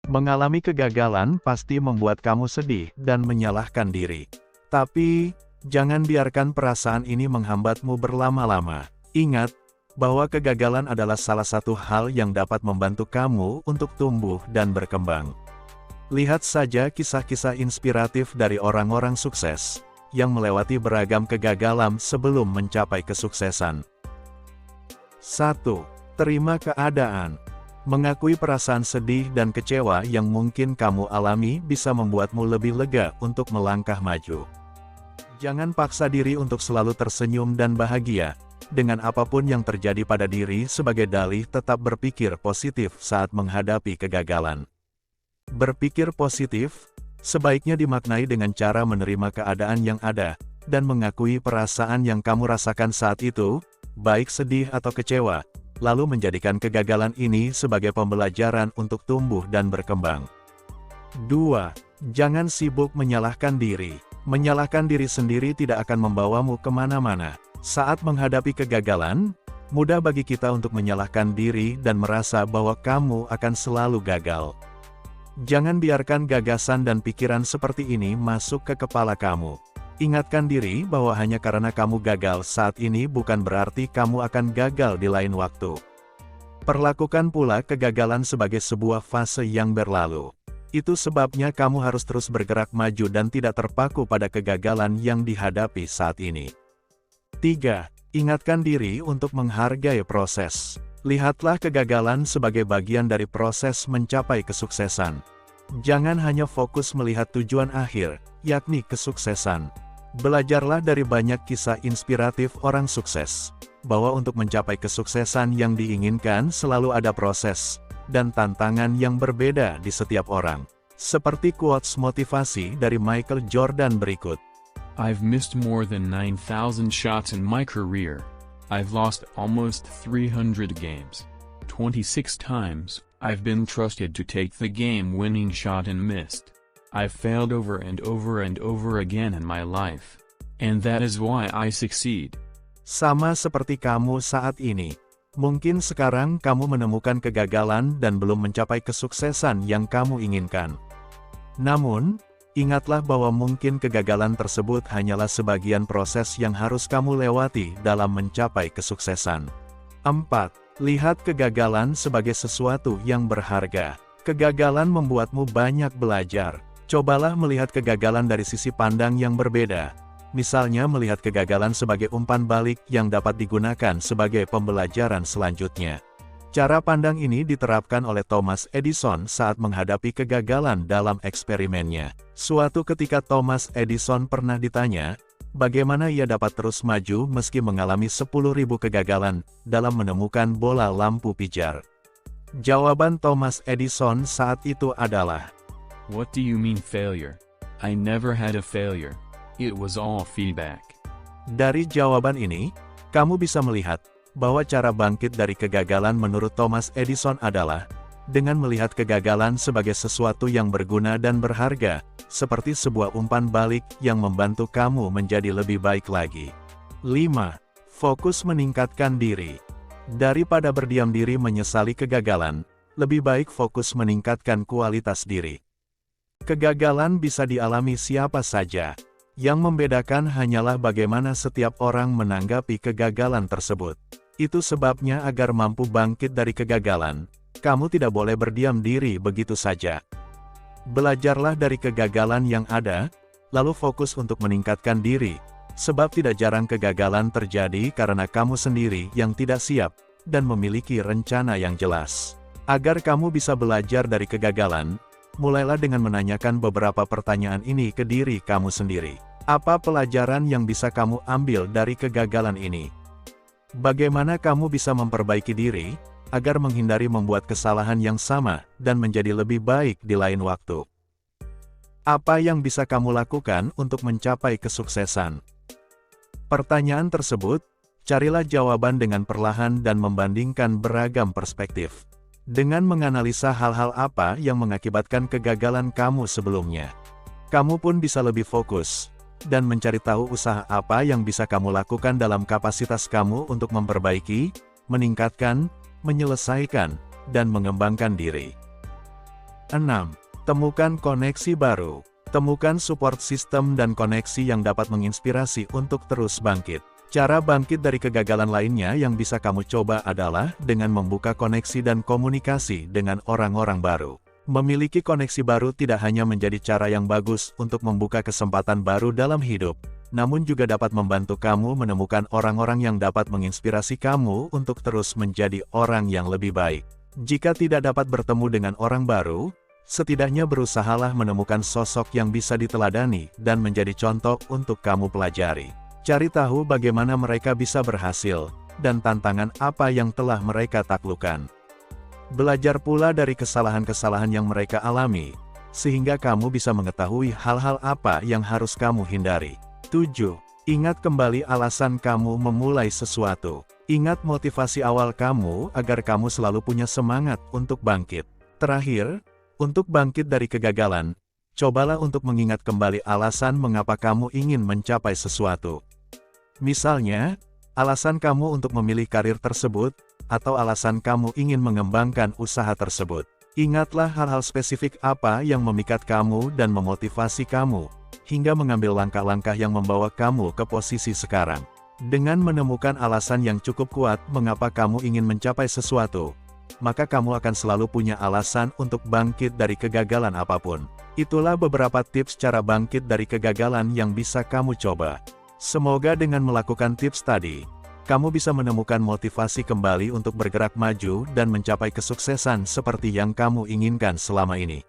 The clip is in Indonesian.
Mengalami kegagalan pasti membuat kamu sedih dan menyalahkan diri. Tapi, jangan biarkan perasaan ini menghambatmu berlama-lama. Ingat, bahwa kegagalan adalah salah satu hal yang dapat membantu kamu untuk tumbuh dan berkembang. Lihat saja kisah-kisah inspiratif dari orang-orang sukses, yang melewati beragam kegagalan sebelum mencapai kesuksesan. 1. Terima keadaan. Mengakui perasaan sedih dan kecewa yang mungkin kamu alami bisa membuatmu lebih lega untuk melangkah maju. Jangan paksa diri untuk selalu tersenyum dan bahagia, dengan apapun yang terjadi pada diri sebagai dalih tetap berpikir positif saat menghadapi kegagalan. Berpikir positif, sebaiknya dimaknai dengan cara menerima keadaan yang ada, dan mengakui perasaan yang kamu rasakan saat itu, baik sedih atau kecewa, lalu menjadikan kegagalan ini sebagai pembelajaran untuk tumbuh dan berkembang. 2. Jangan sibuk menyalahkan diri. Menyalahkan diri sendiri tidak akan membawamu kemana-mana. Saat menghadapi kegagalan, mudah bagi kita untuk menyalahkan diri dan merasa bahwa kamu akan selalu gagal. Jangan biarkan gagasan dan pikiran seperti ini masuk ke kepala kamu. Ingatkan diri bahwa hanya karena kamu gagal saat ini bukan berarti kamu akan gagal di lain waktu. Perlakukan pula kegagalan sebagai sebuah fase yang berlalu. Itu sebabnya kamu harus terus bergerak maju dan tidak terpaku pada kegagalan yang dihadapi saat ini. 3. Ingatkan diri untuk menghargai proses. Lihatlah kegagalan sebagai bagian dari proses mencapai kesuksesan. Jangan hanya fokus melihat tujuan akhir, yakni kesuksesan. Belajarlah dari banyak kisah inspiratif orang sukses, bahwa untuk mencapai kesuksesan yang diinginkan selalu ada proses, dan tantangan yang berbeda di setiap orang. Seperti quotes motivasi dari Michael Jordan berikut. I've missed more than 9,000 shots in my career. I've lost almost 300 games. 26 times, I've been trusted to take the game-winning shot and missed. I've failed over and over and over again in my life. And that is why I succeed. Sama seperti kamu saat ini. Mungkin sekarang kamu menemukan kegagalan dan belum mencapai kesuksesan yang kamu inginkan. Namun, ingatlah bahwa mungkin kegagalan tersebut hanyalah sebagian proses yang harus kamu lewati dalam mencapai kesuksesan. 4. Lihat kegagalan sebagai sesuatu yang berharga. Kegagalan membuatmu banyak belajar. Cobalah melihat kegagalan dari sisi pandang yang berbeda. Misalnya melihat kegagalan sebagai umpan balik yang dapat digunakan sebagai pembelajaran selanjutnya. Cara pandang ini diterapkan oleh Thomas Edison saat menghadapi kegagalan dalam eksperimennya. Suatu ketika Thomas Edison pernah ditanya, bagaimana ia dapat terus maju meski mengalami 10.000 kegagalan dalam menemukan bola lampu pijar. Jawaban Thomas Edison saat itu adalah, What do you mean failure? I never had a failure. It was all feedback. Dari jawaban ini, kamu bisa melihat bahwa cara bangkit dari kegagalan menurut Thomas Edison adalah dengan melihat kegagalan sebagai sesuatu yang berguna dan berharga, seperti sebuah umpan balik yang membantu kamu menjadi lebih baik lagi. 5. Fokus meningkatkan diri. Daripada berdiam diri menyesali kegagalan, lebih baik fokus meningkatkan kualitas diri. Kegagalan bisa dialami siapa saja. Yang membedakan hanyalah bagaimana setiap orang menanggapi kegagalan tersebut. Itu sebabnya agar mampu bangkit dari kegagalan, kamu tidak boleh berdiam diri begitu saja. Belajarlah dari kegagalan yang ada, lalu fokus untuk meningkatkan diri, sebab tidak jarang kegagalan terjadi karena kamu sendiri yang tidak siap, dan memiliki rencana yang jelas. Agar kamu bisa belajar dari kegagalan, mulailah dengan menanyakan beberapa pertanyaan ini ke diri kamu sendiri. Apa pelajaran yang bisa kamu ambil dari kegagalan ini? Bagaimana kamu bisa memperbaiki diri, agar menghindari membuat kesalahan yang sama, dan menjadi lebih baik di lain waktu? Apa yang bisa kamu lakukan untuk mencapai kesuksesan? Pertanyaan tersebut, carilah jawaban dengan perlahan dan membandingkan beragam perspektif. Dengan menganalisa hal-hal apa yang mengakibatkan kegagalan kamu sebelumnya, kamu pun bisa lebih fokus, dan mencari tahu usaha apa yang bisa kamu lakukan dalam kapasitas kamu untuk memperbaiki, meningkatkan, menyelesaikan, dan mengembangkan diri. 6. Temukan koneksi baru. Temukan support system dan koneksi yang dapat menginspirasi untuk terus bangkit. Cara bangkit dari kegagalan lainnya yang bisa kamu coba adalah dengan membuka koneksi dan komunikasi dengan orang-orang baru. Memiliki koneksi baru tidak hanya menjadi cara yang bagus untuk membuka kesempatan baru dalam hidup, namun juga dapat membantu kamu menemukan orang-orang yang dapat menginspirasi kamu untuk terus menjadi orang yang lebih baik. Jika tidak dapat bertemu dengan orang baru, setidaknya berusahalah menemukan sosok yang bisa diteladani dan menjadi contoh untuk kamu pelajari. Cari tahu bagaimana mereka bisa berhasil, dan tantangan apa yang telah mereka taklukkan. Belajar pula dari kesalahan-kesalahan yang mereka alami, sehingga kamu bisa mengetahui hal-hal apa yang harus kamu hindari. 7. Ingat kembali alasan kamu memulai sesuatu. Ingat motivasi awal kamu agar kamu selalu punya semangat untuk bangkit. Terakhir, untuk bangkit dari kegagalan, cobalah untuk mengingat kembali alasan mengapa kamu ingin mencapai sesuatu. Misalnya, alasan kamu untuk memilih karir tersebut, atau alasan kamu ingin mengembangkan usaha tersebut. Ingatlah hal-hal spesifik apa yang memikat kamu dan memotivasi kamu, hingga mengambil langkah-langkah yang membawa kamu ke posisi sekarang. Dengan menemukan alasan yang cukup kuat mengapa kamu ingin mencapai sesuatu, maka kamu akan selalu punya alasan untuk bangkit dari kegagalan apapun. Itulah beberapa tips cara bangkit dari kegagalan yang bisa kamu coba. Semoga dengan melakukan tips tadi, kamu bisa menemukan motivasi kembali untuk bergerak maju dan mencapai kesuksesan seperti yang kamu inginkan selama ini.